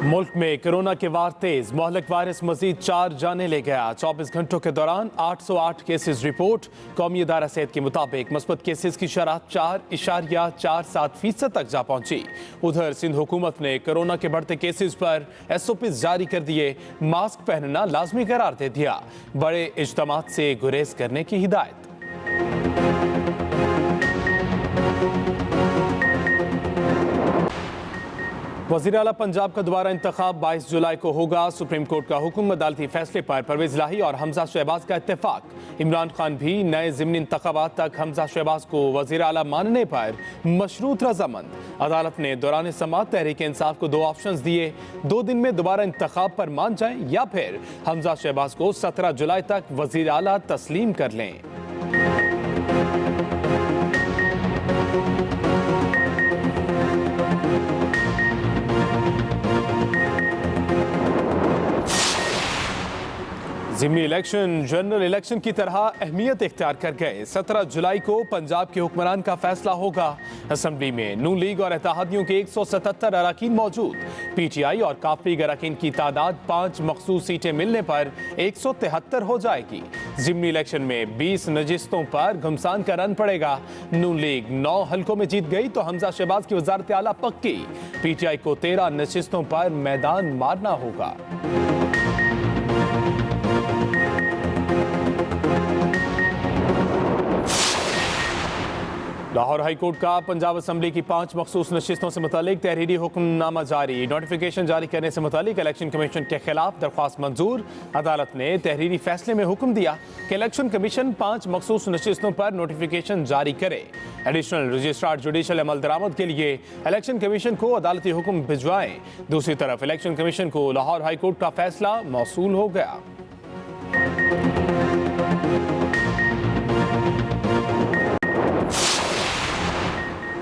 मुल्क में कोरोना के वार तेज, मोहल्लक वायरस मजीद 4 जाने ले गया। 24 घंटों के दौरान 808 केसेस रिपोर्ट। कौमी इदारा सेहत के मुताबिक मस्बत केसेस की शरह 4.47% तक जा पहुंची। उधर सिंध हुकूमत ने कोरोना के बढ़ते केसेस पर SOP जारी कर दिए। मास्क पहनना लाजमी करार दे दिया। बड़े इज्तिमात से गुरेज करने की हिदायत। वज़ीर आला पंजाब का दोबारा इंतखाब 22 जुलाई को होगा। सुप्रीम कोर्ट का हुक्म, अदालती फैसले पर परवेज इलाही और हमजा शहबाज का इत्तेफाक। इमरान खान भी नए ज़िमनी इंतखाबात तक हमजा शहबाज को वज़ीर आला मानने पर मशरूत रजामंद। अदालत ने दौरान समाअत तहरीक इंसाफ को 2 ऑप्शन दिए। 2 दिन में दोबारा इंतखाब पर मान जाएं या फिर हमजा शहबाज को 17 जुलाई तक वज़ीर आला तस्लीम कर लें। ज़िमनी इलेक्शन जनरल इलेक्शन की तरह अहमियत इख्तियार कर गए। 17 जुलाई को पंजाब के हुक्मरान का फैसला होगा। असम्बली में नून लीग और इत्तेहादियों के 177 अराकीन मौजूद। PTI और काफी अराकीन की तादाद 5 मखसूस सीटें मिलने पर 173 हो जाएगी। ज़िमनी इलेक्शन में 20 नशिस्तों पर घमसान का रन पड़ेगा। नून लीग 9 हल्कों में जीत गई तो हमजा शहबाज की वजारत आला पक्की। PTI को 13 नशिस्तों पर मैदान मारना होगा। लाहौर हाई कोर्ट का पंजाब असम्बली की 5 मखसूस नशिस्तों से मुतालिक तहरीरी हुक्मनामा जारी। नोटिफिकेशन जारी करने से मुतालिक इलेक्शन कमीशन के खिलाफ दरख्वास्त मंजूर। अदालत ने तहरीरी फैसले में हुक्म दिया कि इलेक्शन कमीशन 5 मखसूस नशिस्तों पर नोटिफिकेशन जारी करे। एडिशनल रजिस्ट्रार जुडिशल अमल दरामद के लिए इलेक्शन कमीशन को अदालती हुक्म भिजवाएं। दूसरी तरफ इलेक्शन कमीशन को लाहौर हाई कोर्ट का फैसला मौसूल हो गया।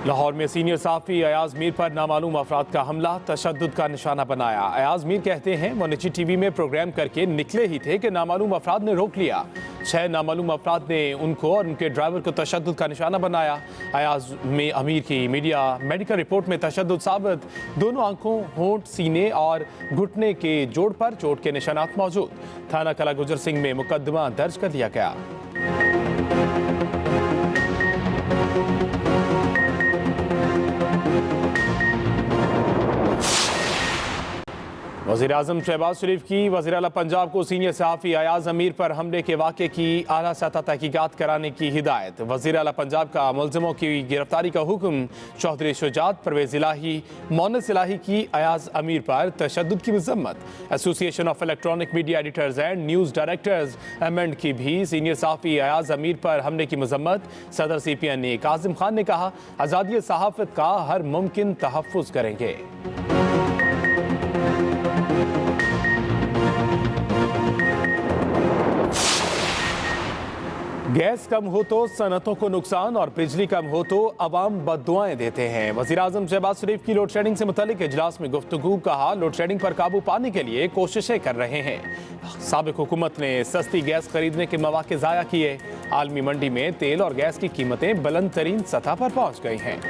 लाहौर में सीनियर सहाफ़ी अयाज मीर पर नामालूम अफराद का हमला, तशद्दुद का निशाना बनाया। अयाज मीर कहते हैं वो निजी TV में प्रोग्राम करके निकले ही थे कि नामालूम अफराद ने रोक लिया। 6 नामालूम अफराद ने उनको और उनके ड्राइवर को तशद्दुद का निशाना बनाया। अयाज में अमीर की मेडिकल रिपोर्ट में तशद्दुद साबित। दोनों आंखों, होंठ, सीने और घुटने के जोड़ पर चोट के निशानात मौजूद। थाना कला गुजर सिंह में मुकदमा दर्ज कर लिया गया। वज़ीर आज़म शहबाज शरीफ की वज़ीर आला पंजाब को सीनियर सहाफ़ी अयाज अमीर पर हमले के वाक़े की आला सतह तहकीकात कराने की हिदायत। वज़ीर आला पंजाब का मुलज़िमों की गिरफ्तारी का हुक्म। चौधरी शुजात, परवेज इलाही, मोनस इलाही की अयाज अमीर पर तशद्दुद की मज़म्मत। Association of electronic media editors and news directors एमेंड की भी सीनियर सहाफ़ी अयाज अमीर पर हमले की मज़म्मत। सदर CPN कासिम खान ने कहा, आज़ादी सहाफ़त का हर मुमकिन तहफ़्फ़ुज़ करेंगे। गैस कम हो तो सनतों को नुकसान और बिजली कम हो तो अवाम बद्दुआएं देते हैं। वज़ीर आज़म शहबाज शरीफ की लोड शेडिंग से मुतालिक इजलास में गुफ्तगू। कहा, लोड शेडिंग पर काबू पाने के लिए कोशिशें कर रहे हैं। साबिक हुकूमत ने सस्ती गैस खरीदने के मौके ज़ाया किए। आलमी मंडी में तेल और गैस की कीमतें बुलंद तरीन सतह पर पहुँच गई हैं।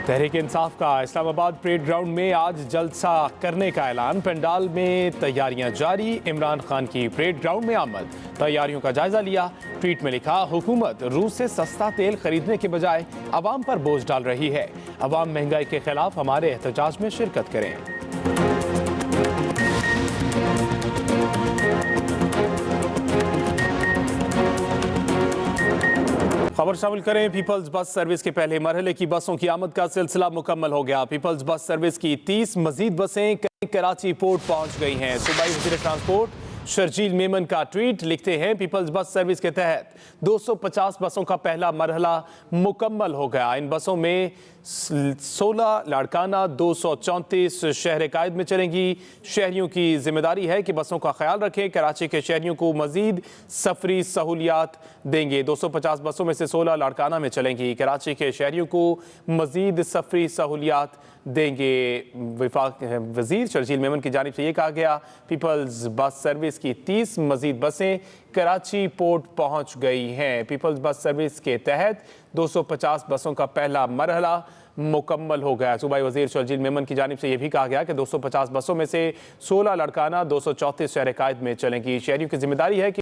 तहरीक इंसाफ का इस्लामाबाद परेड ग्राउंड में आज जलसा करने का ऐलान। पंडाल में तैयारियां जारी। इमरान खान की परेड ग्राउंड में आमद, तैयारियों का जायजा लिया। ट्वीट में लिखा, हुकूमत रूस से सस्ता तेल खरीदने के बजाय अवाम पर बोझ डाल रही है। अवाम महंगाई के खिलाफ हमारे एहतजाज में शिरकत करें। खबर शामिल करें। पीपल्स बस सर्विस के पहले मरहले की बसों की आमद का सिलसिला मुकम्मल हो गया। पीपल्स बस सर्विस की 30 मजीद बसें कराची पोर्ट पहुंच गई हैं। सूबाई वज़ीर ट्रांसपोर्ट शर्जील मेमन का ट्वीट, लिखते हैं, पीपल्स बस सर्विस के तहत 250 बसों का पहला मरहला मुकम्मल हो गया। इन बसों में 16 लाड़काना, 234 शहर कायद में चलेंगी। शहरियों की जिम्मेदारी है कि बसों का ख्याल रखें। कराची के शहरियों को मजीद सफरी सहूलियात देंगे। 250 बसों में से 16 लाड़काना में चलेंगी। कराची के शहरियों को मजीद सफरी सहूलियात देंगे। वफाक वजीर शर्जील मेमन की जानिब से ये कहा गया, पीपल्स बस सर्विस सर्विस की 30 मजीद बसें कराची पोर्ट पहुंच गई हैं। पीपल्स बस सर्विस के तहत 250 बसों का पहला मरहला मुकम्मल हो गया। सूबाई वजीर शर्जील मेमन की जानिब से यह भी कहा गया कि 250 बसों में से 16 लड़काना 234 शहर कायद में चलेंगी। शहरियों की जिम्मेदारी है कि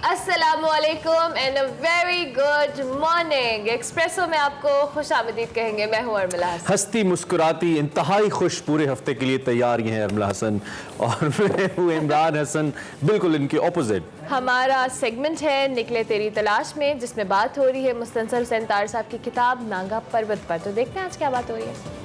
अस्सलामुअलैकुम and a very good morning. Espresso में आपको खुशामदीद कहेंगे। मैं हूं अर्मिला हसन। हंसती मुस्कुराती इंतहाई खुश पूरे हफ्ते के लिए तैयार हैं अर्मिला हसन और मैं हूं इमरान हसन, बिल्कुल इनके ऑपोजिट। हमारा सेगमेंट है निकले तेरी तलाश में, जिसमें बात हो रही है मुस्तनसर हुसैन तार साहब की किताब नांगा पर्वत पर। तो देखते हैं आज क्या बात हो रही है।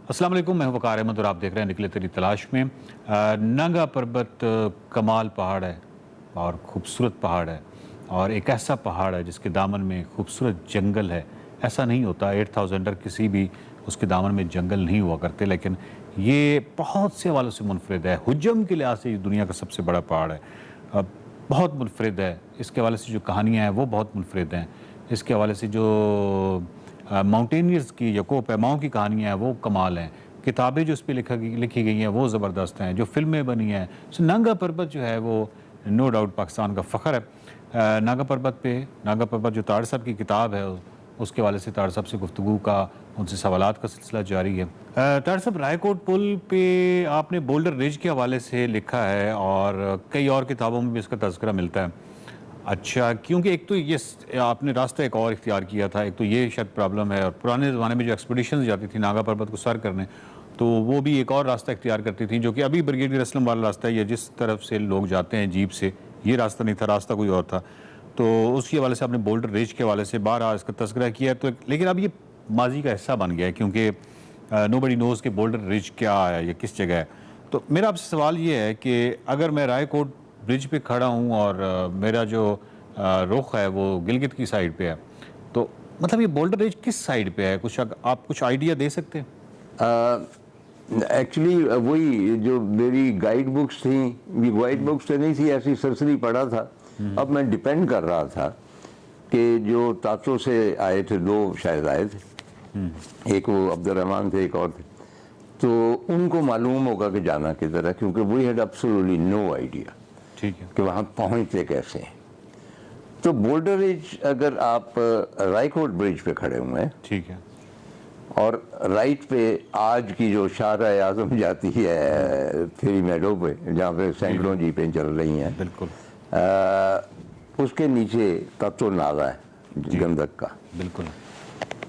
अस्सलाम वालेकुम, मैं वकार अहमद और आप देख रहे हैं निकले तेरी तलाश में। नांगा पर्वत कमाल पहाड़ है और खूबसूरत पहाड़ है और एक ऐसा पहाड़ है जिसके दामन में खूबसूरत जंगल है। ऐसा नहीं होता 8000 किसी भी उसके दामन में जंगल नहीं हुआ करते, लेकिन ये बहुत से हवालों से मुनफरिद है। हुज्जम के लिहाज से ये दुनिया का सबसे बड़ा पहाड़ है, बहुत मुनफरिद है। इसके हवाले से जो कहानियाँ हैं वो बहुत मुनफरिद हैं। इसके हवाले से जो माउंटेनियर्स की यकोपैमाओं की कहानियाँ हैं वो कमाल हैं। किताबें जो इस पर लिखी गई हैं वो ज़बरदस्त हैं। जो फिल्में बनी हैं, नांगा पर्वत जो है वो नो डाउट पाकिस्तान का फ़ख्र है। नांगा पर्वत जो तार साहब की किताब है उसके हवाले से तार साहब से गुफ्तगू का, उनसे सवालात का सिलसिला जारी है। तार साहब, रायकोट पुल पे आपने बोल्डर रिज के हवाले से लिखा है और कई और किताबों में भी इसका तज़किरा मिलता है। अच्छा, क्योंकि एक तो ये आपने रास्ता एक और इख्तियार किया था, एक तो ये शायद प्रॉब्लम है, और पुराने ज़माने में जो एक्सपीडिशंस जाती थी नांगा पर्वत को सर करने, तो वो भी एक और रास्ता इख्तियार करती थी जो कि अभी ब्रिगेडियर असलम वाला रास्ता है। ये जिस तरफ से लोग जाते हैं जीप से, ये रास्ता नहीं था, रास्ता कोई और था। तो उसके हवाले से आपने बोल्डर रिज के हवाले से बारहा इसका तज़किरा किया। तो लेकिन अब ये माजी का हिस्सा बन गया है, क्योंकि नोबडी नोज़ के बोल्डर रिज क्या है या किस जगह है। तो मेरा आपसे सवाल ये है कि अगर मैं रायकोट ब्रिज पे खड़ा हूँ और मेरा जो रुख है वो गिलगित की साइड पे है, तो मतलब ये बोल्डर रिज किस साइड पे है? आप कुछ आइडिया दे सकते हैं? एक्चुअली वही जो मेरी गाइड बुक्स थी, ये गाइड बुक्स तो नहीं थी, ऐसी सरसरी पढ़ा था। अब मैं डिपेंड कर रहा था कि जो तातो से आए थे, दो शायद आए थे, एक वो अब्दुर्रहमान थे, एक और थे, तो उनको मालूम होगा कि जाना किधर है, क्योंकि we had absolutely no idea कि वहाँ पहुँचते कैसे हैं। तो बोल्डर रिज, अगर आप रायकोट ब्रिज पे खड़े हुए हैं, ठीक है, और राइट पे आज की जो शाहरा आजम जाती है थ्री मेडो पे, जहाँ पे सैकड़ों जीपें चल रही हैं, बिल्कुल उसके नीचे तत्व नाला है गंदक का। बिल्कुल,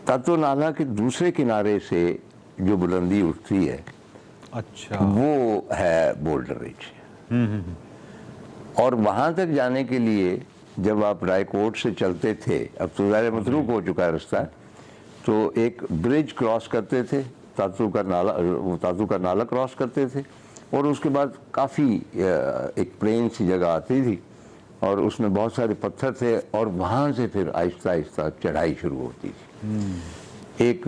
तत्व नाला के दूसरे किनारे से जो बुलंदी उठती है, अच्छा, वो है बोल्डर रिज। और वहाँ तक जाने के लिए जब आप रायकोट से चलते थे, अब तो ज़ाहिर मतरूक हो चुका है रास्ता, तो एक ब्रिज क्रॉस करते थे, तातू का नाला क्रॉस करते थे, और उसके बाद काफ़ी एक प्लेन सी जगह आती थी और उसमें बहुत सारे पत्थर थे, और वहाँ से फिर आहिस्ता आहिस्ता चढ़ाई शुरू होती थी। एक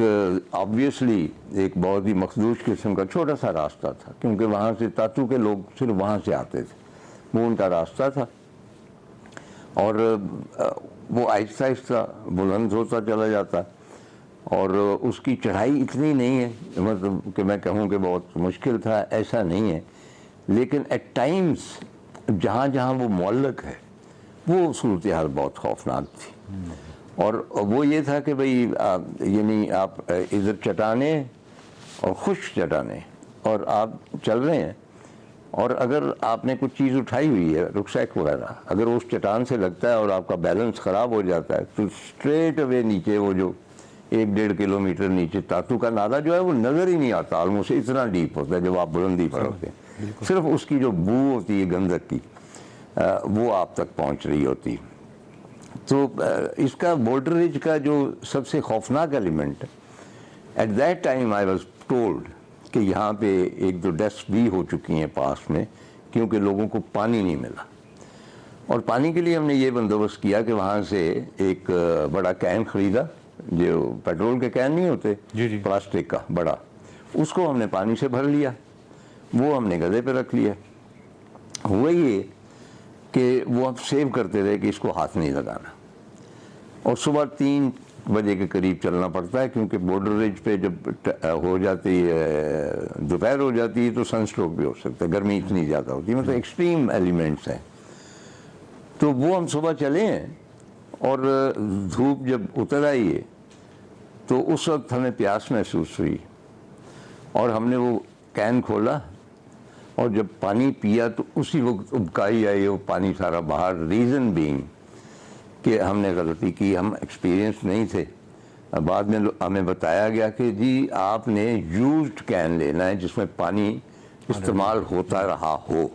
ऑब्वियसली एक बहुत ही मखदूश किस्म का छोटा सा रास्ता था, क्योंकि वहाँ से तातू के लोग सिर्फ वहाँ से आते थे, वो उनका रास्ता था, और वो आहिस्ता आहिस्ता बुलंद होता चला जाता, और उसकी चढ़ाई इतनी नहीं है मतलब कि मैं कहूँ कि बहुत मुश्किल था, ऐसा नहीं है, लेकिन एट टाइम्स जहाँ जहाँ वो मुअल्लक है वो सूरत हाल बहुत खौफनाक थी। और वो ये था कि भाई यानी आप इधर चटाने और खुश चटाने, और आप चल रहे हैं, और अगर आपने कुछ चीज़ उठाई हुई है, रुकसैक वगैरह, अगर उस चट्टान से लगता है और आपका बैलेंस ख़राब हो जाता है तो स्ट्रेट अवे नीचे वो जो 1-1.5 किलोमीटर नीचे तातू का नाला जो है वो नज़र ही नहीं आता, ऑलमोस्ट इतना डीप होता है जब आप बुलंदी पर होते हैं। सिर्फ उसकी जो बू होती है गंधक की, वो आप तक पहुंच रही होती। तो इसका बोल्डर रिज का जो सबसे खौफनाक element, at that time I was told कि यहाँ पे 1-2 डेथ्स भी हो चुकी हैं पास में, क्योंकि लोगों को पानी नहीं मिला। और पानी के लिए हमने ये बंदोबस्त किया कि वहाँ से एक बड़ा कैन ख़रीदा, जो पेट्रोल के कैन नहीं होते, प्लास्टिक का बड़ा, उसको हमने पानी से भर लिया, वो हमने गधे पे रख लिया। हुआ ये कि वो अब सेव करते रहे कि इसको हाथ नहीं लगाना। और सुबह 3 बजे के करीब चलना पड़ता है, क्योंकि बॉर्डर रिज पे जब हो जाती है, दोपहर हो जाती है तो सनस्ट्रोक भी हो सकता है, गर्मी इतनी ज़्यादा होती है, मतलब एक्सट्रीम एलिमेंट्स हैं। तो वो हम सुबह चले हैं और धूप जब उतर आई है तो उस वक्त हमें प्यास महसूस हुई और हमने वो कैन खोला और जब पानी पिया तो उसी वक्त उबकाई आई वो पानी सारा बाहर। रीज़न बीइंग कि हमने गलती की, हम एक्सपीरियंस नहीं थे। बाद में हमें बताया गया कि जी आपने यूज्ड कैन लेना है जिसमें पानी इस्तेमाल होता रहा हो।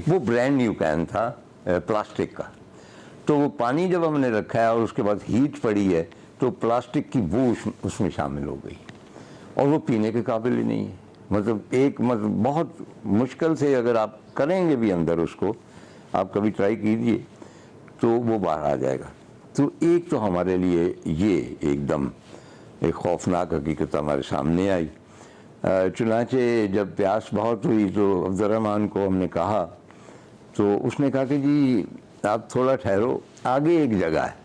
वो ब्रांड न्यू कैन था प्लास्टिक का। तो वो पानी जब हमने रखा है और उसके बाद हीट पड़ी है तो प्लास्टिक की बू उसमें शामिल हो गई और वो पीने के काबिल ही नहीं है। मतलब बहुत मुश्किल से, अगर आप करेंगे भी अंदर उसको, आप कभी ट्राई कीजिए तो वो बाहर आ जाएगा। तो एक तो हमारे लिए ये एकदम एक खौफनाक हकीकत हमारे सामने आई। चुनाचे जब प्यास बहुत हुई तो अब्दुर्रहमान को हमने कहा, तो उसने कहा कि जी आप थोड़ा ठहरो, आगे एक जगह है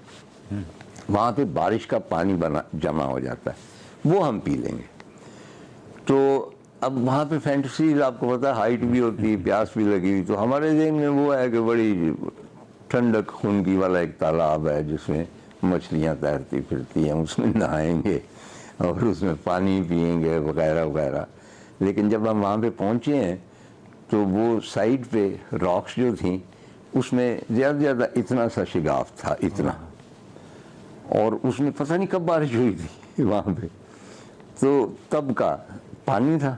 वहाँ पे बारिश का पानी जमा हो जाता है, वो हम पी लेंगे। तो अब वहाँ पे फैंटेसीज, आपको पता है हाइट भी होती है, प्यास भी लगी हुई, तो हमारे ज़हन में वो है कि बड़ी ठंडक खूनगी वाला एक तालाब है जिसमें मछलियाँ तैरती फिरती हैं, उसमें नहाएंगे और उसमें पानी पिएंगे वगैरह वगैरह। लेकिन जब हम वहाँ पे पहुँचे हैं तो वो साइड पे रॉक्स जो थी उसमें ज़्यादा ज़्यादा इतना सा शिगाफ था, इतना, और उसमें पता नहीं कब बारिश हुई थी वहाँ पे, तो तब का पानी था।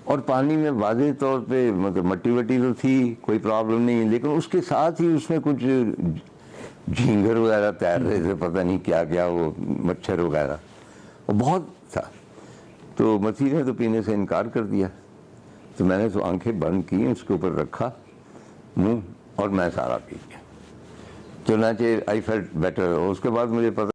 और पानी में वाज़ेह तौर पे मतलब मट्टी वट्टी तो थी, कोई प्रॉब्लम नहीं, लेकिन उसके साथ ही उसमें कुछ झींगर वगैरह तैर रहे थे, पता नहीं क्या क्या, वो मच्छर वगैरह, वो बहुत था। तो मसीह ने तो पीने से इनकार कर दिया। तो मैंने तो आंखें बंद की, उसके ऊपर रखा मुंह और मैं सारा पी गया। तो ना चाहिए, आई फेल्ट बेटर। उसके बाद मुझे पता